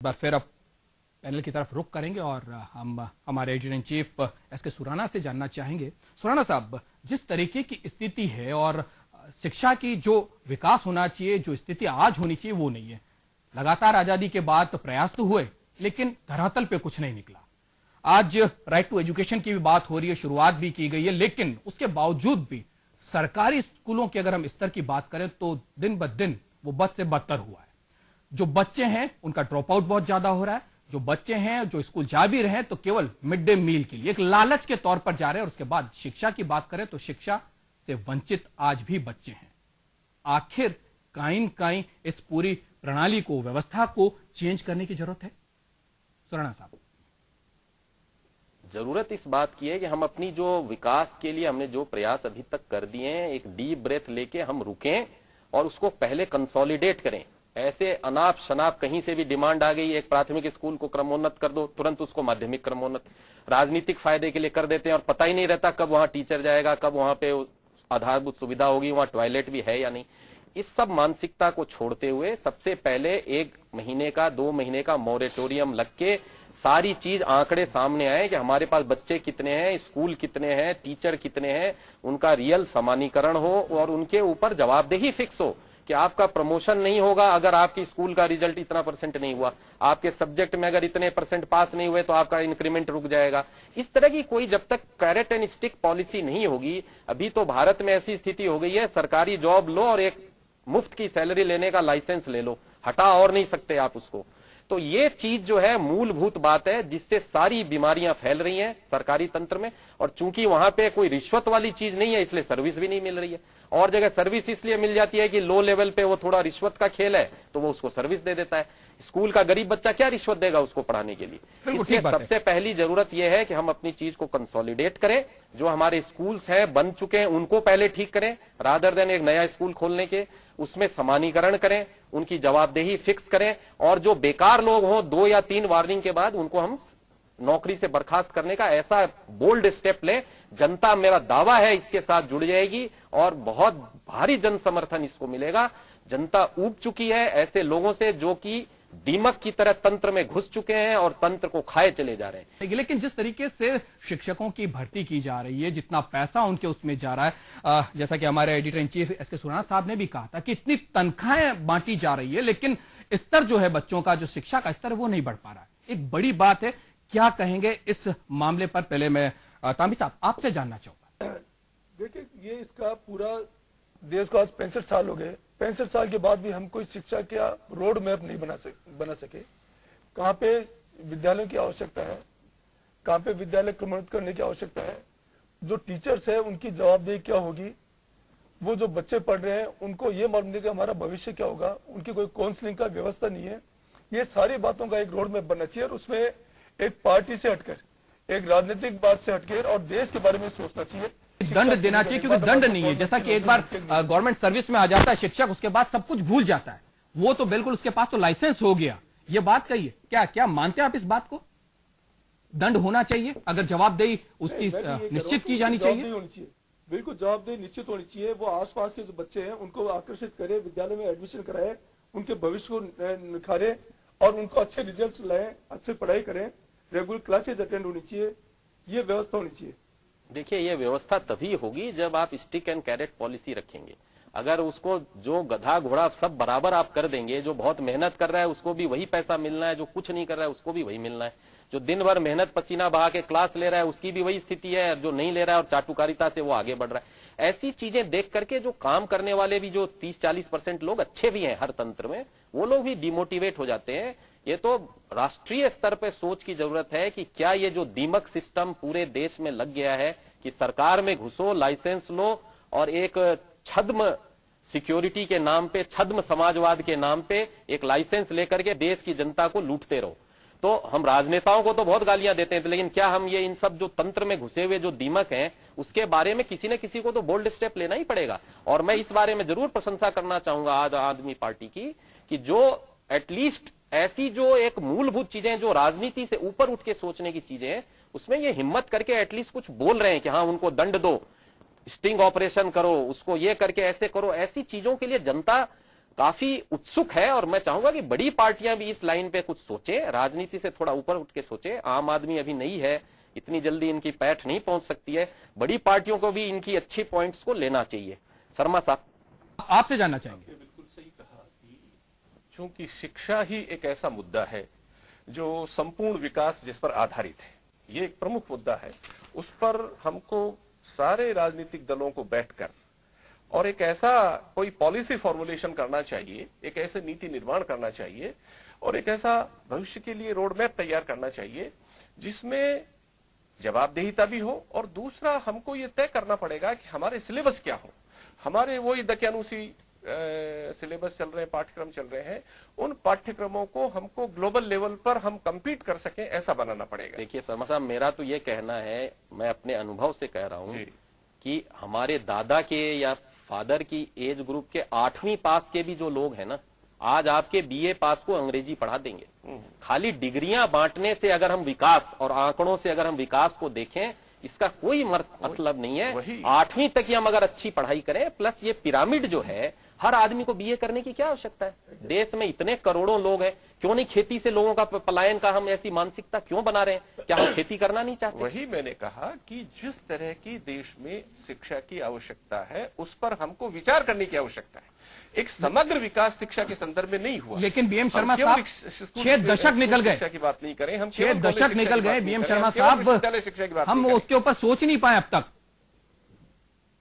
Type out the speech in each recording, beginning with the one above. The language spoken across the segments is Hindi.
बार फिर अब पैनल की तरफ रुख करेंगे और हम हमारे editor in chief SK Surana से जानना चाहेंगे। सुराना साहब, जिस तरीके की स्थिति है और शिक्षा की जो विकास होना चाहिए, जो स्थिति आज होनी चाहिए वो नहीं है। लगातार आजादी के बाद तो प्रयास तो हुए लेकिन धरातल पे कुछ नहीं निकला। आज राइट टू एजुकेशन की भी बात हो रही है, शुरुआत भी की गई है, लेकिन उसके बावजूद भी सरकारी स्कूलों की अगर हम स्तर की बात करें तो दिन ब दिन वो बद से बदतर हुआ है। जो बच्चे हैं उनका ड्रॉप आउट बहुत ज्यादा हो रहा है। जो बच्चे हैं जो स्कूल जा भी रहे हैं तो केवल मिड डे मील के लिए एक लालच के तौर पर जा रहे हैं। और उसके बाद शिक्षा की बात करें तो शिक्षा से वंचित आज भी बच्चे हैं। आखिर कहीं कहीं इस पूरी प्रणाली को, व्यवस्था को चेंज करने की जरूरत है। सुराना साहब, जरूरत इस बात की है कि हम अपनी जो विकास के लिए हमने जो प्रयास अभी तक कर दिए हैं, एक डीप ब्रेथ लेके हम रुकें और उसको पहले कंसोलिडेट करें। ऐसे अनाप शनाप कहीं से भी डिमांड आ गई, एक प्राथमिक स्कूल को क्रमोन्नत कर दो, तुरंत उसको माध्यमिक क्रमोन्नत, राजनीतिक फायदे के लिए कर देते हैं और पता ही नहीं रहता कब वहां टीचर जाएगा, कब वहां पे आधारभूत सुविधा होगी, वहां टॉयलेट भी है या नहीं। इस सब मानसिकता को छोड़ते हुए सबसे पहले 1 महीने का 2 महीने का मॉरेटोरियम लग के सारी चीज आंकड़े सामने आए कि हमारे पास बच्चे कितने हैं, स्कूल कितने हैं, टीचर कितने हैं, उनका रियल समानीकरण हो और उनके ऊपर जवाबदेही फिक्स हो कि आपका प्रमोशन नहीं होगा अगर आपकी स्कूल का रिजल्ट इतना % नहीं हुआ, आपके सब्जेक्ट में अगर इतने % पास नहीं हुए तो आपका इंक्रीमेंट रुक जाएगा। इस तरह की कोई जब तक कैरेट एंड स्टिक पॉलिसी नहीं होगी, अभी तो भारत में ऐसी स्थिति हो गई है, सरकारी जॉब लो और एक मुफ्त की सैलरी लेने का लाइसेंस ले लो, हटा और नहीं सकते आप उसको। तो ये चीज जो है मूलभूत बात है जिससे सारी बीमारियां फैल रही हैं सरकारी तंत्र में। और चूंकि वहां पे कोई रिश्वत वाली चीज नहीं है इसलिए सर्विस भी नहीं मिल रही है। और जगह सर्विस इसलिए मिल जाती है कि लो लेवल पे वो थोड़ा रिश्वत का खेल है तो वो उसको सर्विस दे देता है। स्कूल का गरीब बच्चा क्या रिश्वत देगा उसको पढ़ाने के लिए। इसलिए सबसे पहली जरूरत यह है कि हम अपनी चीज को कंसोलिडेट करें। जो हमारे स्कूल्स हैं बन चुके हैं उनको पहले ठीक करें, रादर देन एक नया स्कूल खोलने के। उसमें समानीकरण करें, उनकी जवाबदेही फिक्स करें और जो बेकार लोग हों 2 या 3 वार्निंग के बाद उनको हम नौकरी से बर्खास्त करने का ऐसा बोल्ड स्टेप लें। जनता, मेरा दावा है, इसके साथ जुड़ जाएगी और बहुत भारी जन समर्थन इसको मिलेगा। जनता ऊब चुकी है ऐसे लोगों से जो कि दीमक की तरह तंत्र में घुस चुके हैं और तंत्र को खाए चले जा रहे हैं। लेकिन जिस तरीके से शिक्षकों की भर्ती की जा रही है, जितना पैसा उनके उसमें जा रहा है, जैसा कि हमारे editor in chief SK Surana साहब ने भी कहा था कि इतनी तनख्वाहें बांटी जा रही है लेकिन स्तर जो है बच्चों का, जो शिक्षा का स्तर है वो नहीं बढ़ पा रहा है। एक बड़ी बात है, क्या कहेंगे इस मामले पर? पहले मैं तांबी साहब आपसे जानना चाहूंगा। देखिए, ये इसका पूरा देश को आज 65 साल हो गए। 65 साल के बाद भी हम कोई शिक्षा का रोड मैप नहीं बना सके। कहां पे विद्यालयों की आवश्यकता है, कहां पे विद्यालय क्रमोन्नत करने की आवश्यकता है, जो टीचर्स है उनकी जवाबदेही क्या होगी, वो जो बच्चे पढ़ रहे हैं उनको ये मालूम नहीं कि हमारा भविष्य क्या होगा, उनकी कोई काउंसलिंग का व्यवस्था नहीं है। ये सारी बातों का एक रोड मैप बनना चाहिए और उसमें एक पार्टी से हटकर, एक राजनीतिक बात से हटकर और देश के बारे में सोचना चाहिए। दंड देना चाहिए क्योंकि दंड नहीं है। जैसा कि एक बार गवर्नमेंट सर्विस में आ जाता है शिक्षक, उसके बाद सब कुछ भूल जाता है। वो तो बिल्कुल उसके पास तो लाइसेंस हो गया। ये बात कही है, क्या क्या मानते हैं आप इस बात को? दंड होना चाहिए, अगर जवाबदेही उसकी निश्चित की जानी चाहिए। बिल्कुल जवाबदेही निश्चित होनी चाहिए। वो आसपास के जो बच्चे हैं उनको आकर्षित करे, विद्यालय में एडमिशन कराए, उनके भविष्य को निखारे और उनको अच्छे रिजल्ट लाए, अच्छी पढ़ाई करें, रेगुलर क्लासेज अटेंड होनी चाहिए। ये व्यवस्था होनी चाहिए। देखिए, ये व्यवस्था तभी होगी जब आप स्टिक एंड कैरेट पॉलिसी रखेंगे। अगर उसको जो गधा घोड़ा सब बराबर आप कर देंगे, जो बहुत मेहनत कर रहा है उसको भी वही पैसा मिलना है, जो कुछ नहीं कर रहा है उसको भी वही मिलना है, जो दिन भर मेहनत पसीना बहा के क्लास ले रहा है उसकी भी वही स्थिति है, जो नहीं ले रहा है और चाटुकारिता से वो आगे बढ़ रहा है। ऐसी चीजें देख करके जो काम करने वाले भी जो 30-40% लोग अच्छे भी हैं हर तंत्र में, वो लोग भी डिमोटिवेट हो जाते हैं। ये तो राष्ट्रीय स्तर पर सोच की जरूरत है कि क्या ये जो दीमक सिस्टम पूरे देश में लग गया है कि सरकार में घुसो, लाइसेंस लो और एक छद्म सिक्योरिटी के नाम पे, छद्म समाजवाद के नाम पे एक लाइसेंस लेकर के देश की जनता को लूटते रहो। तो हम राजनेताओं को तो बहुत गालियां देते हैं, लेकिन क्या हम ये इन सब जो तंत्र में घुसे हुए जो दीमक हैं उसके बारे में किसी न किसी को तो बोल्ड स्टेप लेना ही पड़ेगा। और मैं इस बारे में जरूर प्रशंसा करना चाहूंगा आज आदमी पार्टी की कि जो एटलीस्ट ऐसी जो एक मूलभूत चीजें जो राजनीति से ऊपर उठ के सोचने की चीजें हैं उसमें ये हिम्मत करके एटलीस्ट कुछ बोल रहे हैं कि हाँ उनको दंड दो, स्टिंग ऑपरेशन करो, उसको ये करके ऐसे करो। ऐसी चीजों के लिए जनता काफी उत्सुक है और मैं चाहूंगा कि बड़ी पार्टियां भी इस लाइन पे कुछ सोचें, राजनीति से थोड़ा ऊपर उठ के सोचें। आम आदमी अभी नहीं है, इतनी जल्दी इनकी पैठ नहीं पहुंच सकती है। बड़ी पार्टियों को भी इनकी अच्छी पॉइंट्स को लेना चाहिए। शर्मा साहब, आपसे जानना चाहेंगे। बिल्कुल सही कहा कि चूंकि शिक्षा ही एक ऐसा मुद्दा है जो संपूर्ण विकास जिस पर आधारित है, ये एक प्रमुख मुद्दा है। उस पर हमको सारे राजनीतिक दलों को बैठकर और एक ऐसा कोई पॉलिसी फॉर्मुलेशन करना चाहिए, एक ऐसे नीति निर्माण करना चाहिए और एक ऐसा भविष्य के लिए रोड मैप तैयार करना चाहिए जिसमें जवाबदेहिता भी हो। और दूसरा, हमको ये तय करना पड़ेगा कि हमारे सिलेबस क्या हो। हमारे वही दकियानुसी सिलेबस चल रहे हैं, पाठ्यक्रम चल रहे हैं, उन पाठ्यक्रमों को हमको ग्लोबल लेवल पर हम compete कर सकें, ऐसा बनाना पड़ेगा। देखिए शर्मा साहब, मेरा तो ये कहना है, मैं अपने अनुभव से कह रहा हूं कि हमारे दादा के या फादर की एज ग्रुप के 8वीं पास के भी जो लोग हैं ना, आज आपके बीए पास को अंग्रेजी पढ़ा देंगे। खाली डिग्रियां बांटने से अगर हम विकास और आंकड़ों से अगर हम विकास को देखें, इसका कोई मतलब नहीं है। 8वीं तक ही हम अगर अच्छी पढ़ाई करें, प्लस ये पिरामिड जो है, हर आदमी को बीए करने की क्या आवश्यकता है। देश में इतने करोड़ों लोग हैं, क्यों नहीं खेती से लोगों का पलायन का हम ऐसी मानसिकता क्यों बना रहे हैं? क्या हम खेती करना नहीं चाहते? वही मैंने कहा कि जिस तरह की देश में शिक्षा की आवश्यकता है, उस पर हमको विचार करने की आवश्यकता है। एक समग्र विकास शिक्षा के संदर्भ में नहीं हुआ। लेकिन बीएम शर्मा साहब, 6 दशक निकल गए, शिक्षा की बात नहीं करें हम, 6 दशक निकल गए बीएम शर्मा साहब, शिक्षा की बात हम उसके ऊपर सोच नहीं पाए अब तक।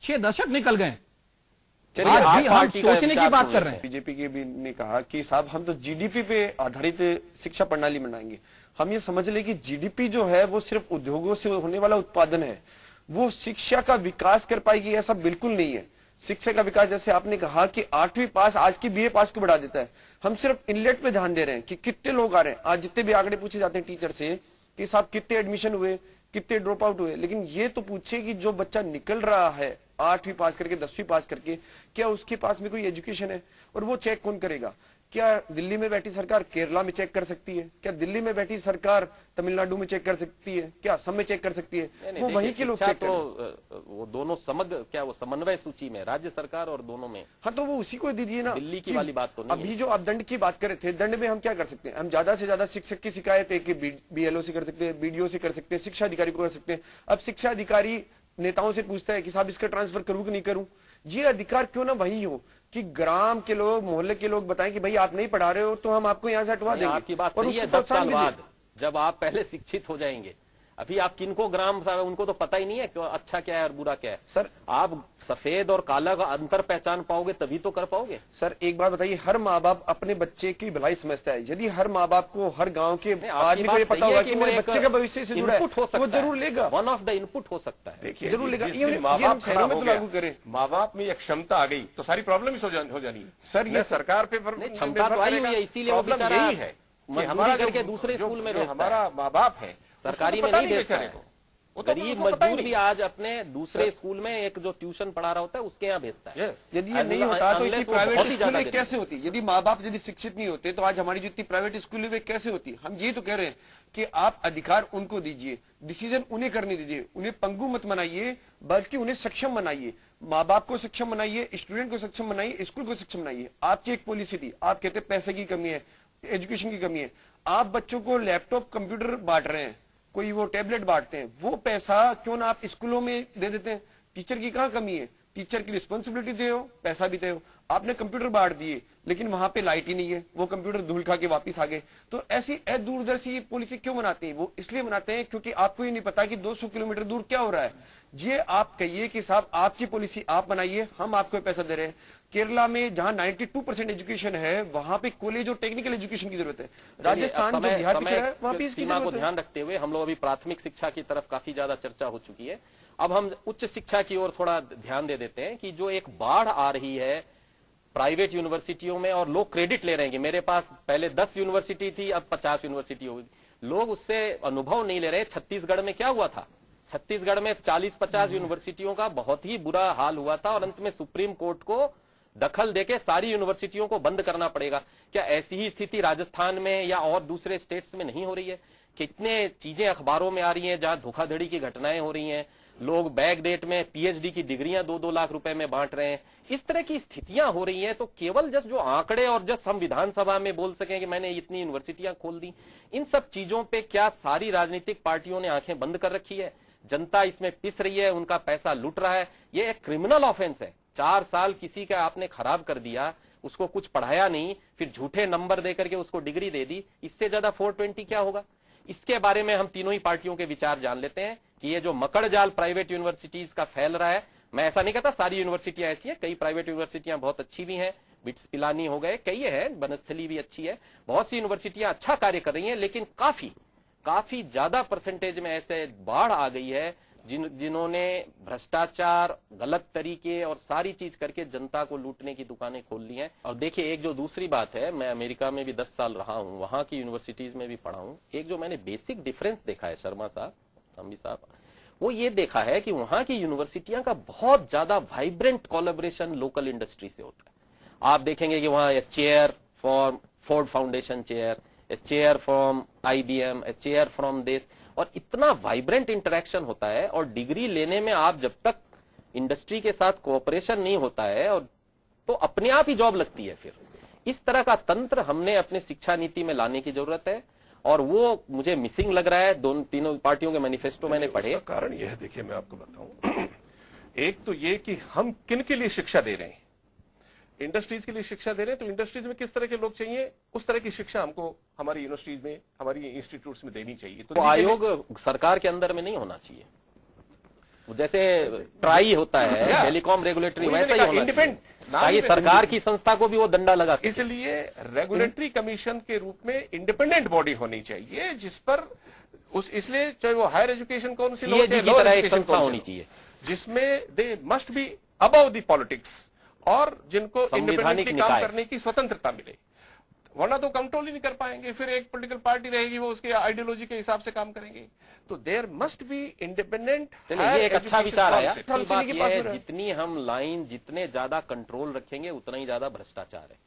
6 दशक निकल गए, चलिए आज भी हम सोचने की बात कर रहे हैं। बीजेपी के भी ने कहा कि साहब हम तो जीडीपी पे आधारित शिक्षा प्रणाली बनाएंगे। हम ये समझ लें कि जीडीपी जो है वो सिर्फ उद्योगों से होने वाला उत्पादन है, वो शिक्षा का विकास कर पाएगी ऐसा बिल्कुल नहीं है। शिक्षा का विकास, जैसे आपने कहा कि 8वीं पास आज की बीए पास को बढ़ा देता है। हम सिर्फ इनलेट पे ध्यान दे रहे हैं कि कितने लोग आ रहे हैं। आज जितने भी आंकड़े पूछे जाते हैं टीचर से कि साहब कितने एडमिशन हुए, कितने ड्रॉप आउट हुए, लेकिन ये तो पूछे कि जो बच्चा निकल रहा है 8वीं पास करके 10वीं पास करके, क्या उसके पास में कोई एजुकेशन है? और वो चेक कौन करेगा? क्या दिल्ली में बैठी सरकार केरला में चेक कर सकती है? क्या दिल्ली में बैठी सरकार तमिलनाडु में चेक कर सकती है? क्या असम में चेक कर सकती है? वो वहीं के लोग चेक तो वो दोनों समग्र, क्या वो समन्वय सूची में राज्य सरकार और दोनों में? हाँ, तो वो उसी को दीजिए ना। दिल्ली की वाली बात तो नहीं। अभी जो आप दंड की बात कर रहे थे, दंड में हम क्या कर सकते हैं? हम ज्यादा से ज्यादा शिक्षक की शिकायत है कि बीएलओ से कर सकते हैं, बीडीओ से कर सकते हैं, शिक्षा अधिकारी को कर सकते हैं। अब शिक्षा अधिकारी नेताओं से पूछता है कि साहब इसका ट्रांसफर करूं कि नहीं करूं। ये अधिकार क्यों ना वही हो कि ग्राम के लोग, मोहल्ले के लोग बताएं कि भाई आप नहीं पढ़ा रहे हो तो हम आपको यहां से हटवा देंगे। आपकी बात सही है, 10 साल बाद जब आप पहले शिक्षित हो जाएंगे। अभी आप किनको ग्राम, उनको तो पता ही नहीं है कि अच्छा क्या है और बुरा क्या है। सर, आप सफेद और काला का अंतर पहचान पाओगे तभी तो कर पाओगे। सर एक बात बताइए, हर माँ बाप अपने बच्चे की भलाई समझता है। यदि हर माँ बाप को, हर गांव के आदमी को ये पता होगा कि मेरे बच्चे का भविष्य से जुड़ा है, वो जरूर लेगा। वन ऑफ द इनपुट हो सकता है, देखिए जरूर लेगा। माँ बाप शहरों में तो लागू करें। माँ बाप में एक क्षमता आ गई तो सारी प्रॉब्लम हो जानी है। सर ये सरकार पे क्षमता तो आई हुई है, इसीलिए वो बेचारा यही है कि हमारा करके दूसरे स्कूल में हमारा माँ बाप है सरकारी में नहीं भेजता है। गरीब मजदूर भी आज अपने दूसरे स्कूल में एक जो ट्यूशन पढ़ा रहा होता है उसके यहाँ भेजता है। यदि ये नहीं होता तो इतनी प्राइवेट स्कूलें कैसे होती? यदि माँ बाप यदि शिक्षित नहीं होते तो आज हमारी जो इतनी प्राइवेट स्कूलें वे कैसे होती? हम ये तो कह रहे हैं कि आप अधिकार उनको दीजिए, डिसीजन उन्हें करने दीजिए, उन्हें पंगु मत बनाइए बल्कि उन्हें सक्षम बनाइए। माँ बाप को सक्षम बनाइए, स्टूडेंट को सक्षम बनाइए, स्कूल को सक्षम बनाइए। आपकी एक पॉलिसी थी, आप कहते पैसे की कमी है, एजुकेशन की कमी है। आप बच्चों को लैपटॉप कंप्यूटर बांट रहे हैं, कोई वो टैबलेट बांटते हैं, वो पैसा क्यों ना आप स्कूलों में दे देते हैं? टीचर की कहां कमी है? टीचर की रिस्पॉन्सिबिलिटी दे हो, पैसा भी दे हो। आपने कंप्यूटर बांट दिए लेकिन वहां पे लाइट ही नहीं है, वो कंप्यूटर धूल खा के वापिस आ गए। तो ऐसी दूरदर्शी पॉलिसी क्यों बनाते हैं? वो इसलिए बनाते हैं क्योंकि आपको ही नहीं पता कि 200 किलोमीटर दूर क्या हो रहा है। ये आप कहिए कि साहब आपकी पॉलिसी आप बनाइए, हम आपको पैसा दे रहे हैं। केरला में जहां 92% एजुकेशन है वहां पे कॉलेज और टेक्निकल एजुकेशन की जरूरत है। राजस्थान जो बिहार पिछड़ा है वहां पे इसकी सीमा को जरूरत है। ध्यान रखते हुए हम लोग अभी प्राथमिक शिक्षा की तरफ काफी ज्यादा चर्चा हो चुकी है। अब हम उच्च शिक्षा की ओर थोड़ा ध्यान दे देते हैं कि जो एक बाढ़ आ रही है प्राइवेट यूनिवर्सिटियों में और लोग क्रेडिट ले रहे हैं कि मेरे पास पहले 10 यूनिवर्सिटी थी अब 50 यूनिवर्सिटी होगी। लोग उससे अनुभव नहीं ले रहे। छत्तीसगढ़ में क्या हुआ था? छत्तीसगढ़ में 40-50 यूनिवर्सिटियों का बहुत ही बुरा हाल हुआ था और अंत में सुप्रीम कोर्ट को दखल देके सारी यूनिवर्सिटियों को बंद करना पड़ेगा। क्या ऐसी ही स्थिति राजस्थान में या और दूसरे स्टेट्स में नहीं हो रही है? कितने चीजें अखबारों में आ रही हैं जहां धोखाधड़ी की घटनाएं हो रही हैं, लोग बैक डेट में पीएचडी की डिग्रियां 2-2 लाख रुपए में बांट रहे हैं। इस तरह की स्थितियां हो रही हैं। तो केवल जस्ट जो आंकड़े और जस्ट हम विधानसभा में बोल सकें कि मैंने इतनी यूनिवर्सिटियां खोल दी, इन सब चीजों पे क्या सारी राजनीतिक पार्टियों ने आंखें बंद कर रखी है? जनता इसमें पिस रही है, उनका पैसा लूट रहा है। ये एक क्रिमिनल ऑफेंस है। 4 साल किसी का आपने खराब कर दिया, उसको कुछ पढ़ाया नहीं, फिर झूठे नंबर देकर के उसको डिग्री दे दी, इससे ज्यादा 420 क्या होगा? इसके बारे में हम तीनों ही पार्टियों के विचार जान लेते हैं कि ये जो मकड़ जाल प्राइवेट यूनिवर्सिटीज का फैल रहा है, मैं ऐसा नहीं कहता सारी यूनिवर्सिटियां ऐसी है, कई प्राइवेट यूनिवर्सिटियां बहुत अच्छी भी हैं, बिट्स पिलानी हो गए, कई है, बनस्थली भी अच्छी है, बहुत सी यूनिवर्सिटियां अच्छा कार्य कर रही हैं, लेकिन काफी ज्यादा परसेंटेज में ऐसे बाढ़ आ गई है जिन्होंने भ्रष्टाचार, गलत तरीके और सारी चीज करके जनता को लूटने की दुकानें खोल ली हैं। और देखिए, एक जो दूसरी बात है, मैं अमेरिका में भी 10 साल रहा हूं, वहां की यूनिवर्सिटीज में भी पढ़ा हूं, एक जो मैंने बेसिक डिफरेंस देखा है शर्मा साहब, अम्बी साहब, वो ये देखा है कि वहां की यूनिवर्सिटियां का बहुत ज्यादा वाइब्रेंट कोलैबोरेशन लोकल इंडस्ट्री से होता है। आप देखेंगे कि वहां chair from Ford foundation chair, a chair from IBM, a chair from this, और इतना वाइब्रेंट इंटरेक्शन होता है। और डिग्री लेने में आप जब तक इंडस्ट्री के साथ कोऑपरेशन नहीं होता है और तो अपने आप ही जॉब लगती है। फिर इस तरह का तंत्र हमने अपने शिक्षा नीति में लाने की जरूरत है, और वो मुझे मिसिंग लग रहा है। तीनों पार्टियों के मैनिफेस्टो मैंने पढ़े। कारण यह है, देखिए मैं आपको बताऊं, एक तो ये कि हम किन के लिए शिक्षा दे रहे हैं। इंडस्ट्रीज के लिए शिक्षा दे रहे हैं, तो इंडस्ट्रीज में किस तरह के लोग चाहिए, उस तरह की शिक्षा हमको हमारी यूनिवर्सिटीज में, हमारी इंस्टीट्यूट्स में देनी चाहिए। तो आयोग सरकार के अंदर में नहीं होना चाहिए, जैसे ट्राई होता है टेलीकॉम रेगुलेटरी, वैसा ही होना चाहिए, ताकि सरकार की संस्था को भी वो डंडा लगा सके। इसलिए रेगुलेटरी कमीशन के रूप में इंडिपेंडेंट बॉडी होनी चाहिए, जिस पर इसलिए चाहे वो हायर एजुकेशन काउंसिल हो, चाहे लोअर एजुकेशन संस्था होनी चाहिए, जिसमें they must be above the politics, और जिनको इंडिपेंडेंटली काम करने की स्वतंत्रता मिले। वरना तो कंट्रोल ही नहीं कर पाएंगे, फिर एक पॉलिटिकल पार्टी रहेगी, वो उसके आइडियोलॉजी के हिसाब से काम करेंगे। तो देयर मस्ट बी इंडिपेंडेंट। ये एक अच्छा विचार आया। बात यह है, जितनी हम लाइन, जितने ज्यादा कंट्रोल रखेंगे उतना ही ज्यादा भ्रष्टाचार है।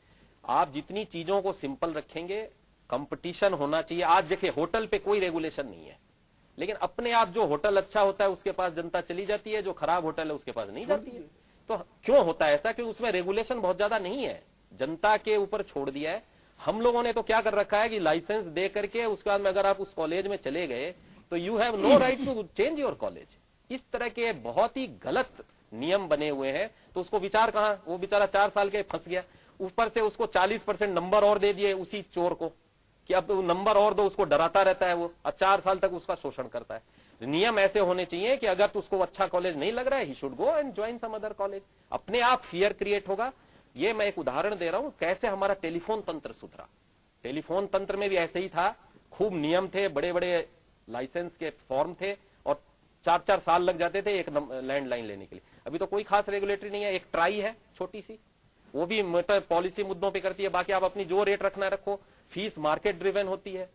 आप जितनी चीजों को सिंपल रखेंगे, कंपटीशन होना चाहिए। आज देखिए, होटल पे कोई रेगुलेशन नहीं है, लेकिन अपने आप जो होटल अच्छा होता है उसके पास जनता चली जाती है, जो खराब होटल है उसके पास नहीं जाती है। तो क्यों होता है ऐसा? क्योंकि उसमें रेगुलेशन बहुत ज्यादा नहीं है, जनता के ऊपर छोड़ दिया है। हम लोगों ने तो क्या कर रखा है कि लाइसेंस दे करके उसके बाद में अगर आप उस कॉलेज में चले गए तो you have no right to change your college. इस तरह के बहुत ही गलत नियम बने हुए हैं। तो उसको विचार कहां, वो बेचारा 4 साल के फंस गया, ऊपर से उसको 40% नंबर और दे दिए उसी चोर को कि अब तो नंबर और दो, उसको डराता रहता है वो, और 4 साल तक उसका शोषण करता है। नियम ऐसे होने चाहिए कि अगर तो उसको अच्छा कॉलेज नहीं लग रहा है, he should go and join some other college. अपने आप फियर क्रिएट होगा। ये मैं एक उदाहरण दे रहा हूं कैसे हमारा टेलीफोन तंत्र सुधरा। टेलीफोन तंत्र में भी ऐसे ही था, खूब नियम थे, बड़े बड़े लाइसेंस के फॉर्म थे, और 4-4 साल लग जाते थे एक लैंडलाइन लेने के लिए। अभी तो कोई खास रेगुलेटरी नहीं है, एक ट्राई है छोटी सी, वो भी पॉलिसी मुद्दों पे करती है। बाकी आप अपनी जो रेट रखना रखो, फीस मार्केट ड्रिवन होती है,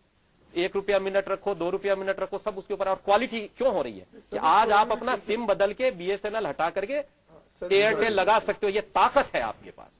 1 रुपया मिनट रखो, 2 रुपया मिनट रखो, सब उसके ऊपर। और क्वालिटी क्यों हो रही है कि आज आप अपना सिम बदल के BSNL हटा करके एयरटेल लगा सकते हो, ये ताकत है आपके पास।